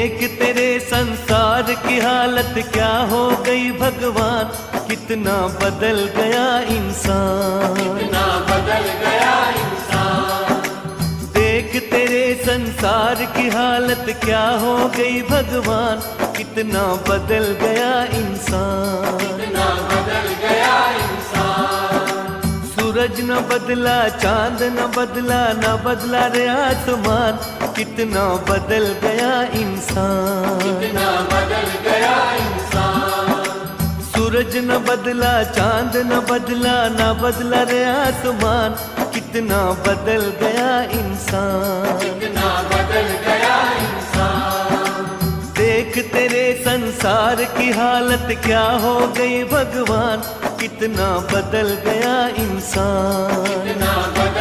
देख तेरे संसार की हालत क्या हो गई भगवान, कितना बदल गया इंसान, कितना बदल गया इंसान। देख तेरे संसार की हालत क्या हो गई भगवान, कितना बदल गया इंसान, कितना बदल गया इंसान। सूरज न बदला, चांद न बदला, न बदला रे आसमान, कितना बदल गया इंसान, कितना बदल गया इंसान। सूरज न बदला, चांद न बदला, न बदला रे आसमान, कितना बदल गया इंसान, कितना बदल गया इंसान। देख तेरे संसार की हालत क्या हो गई भगवान, कितना बदल गया इंसान, कितना बदल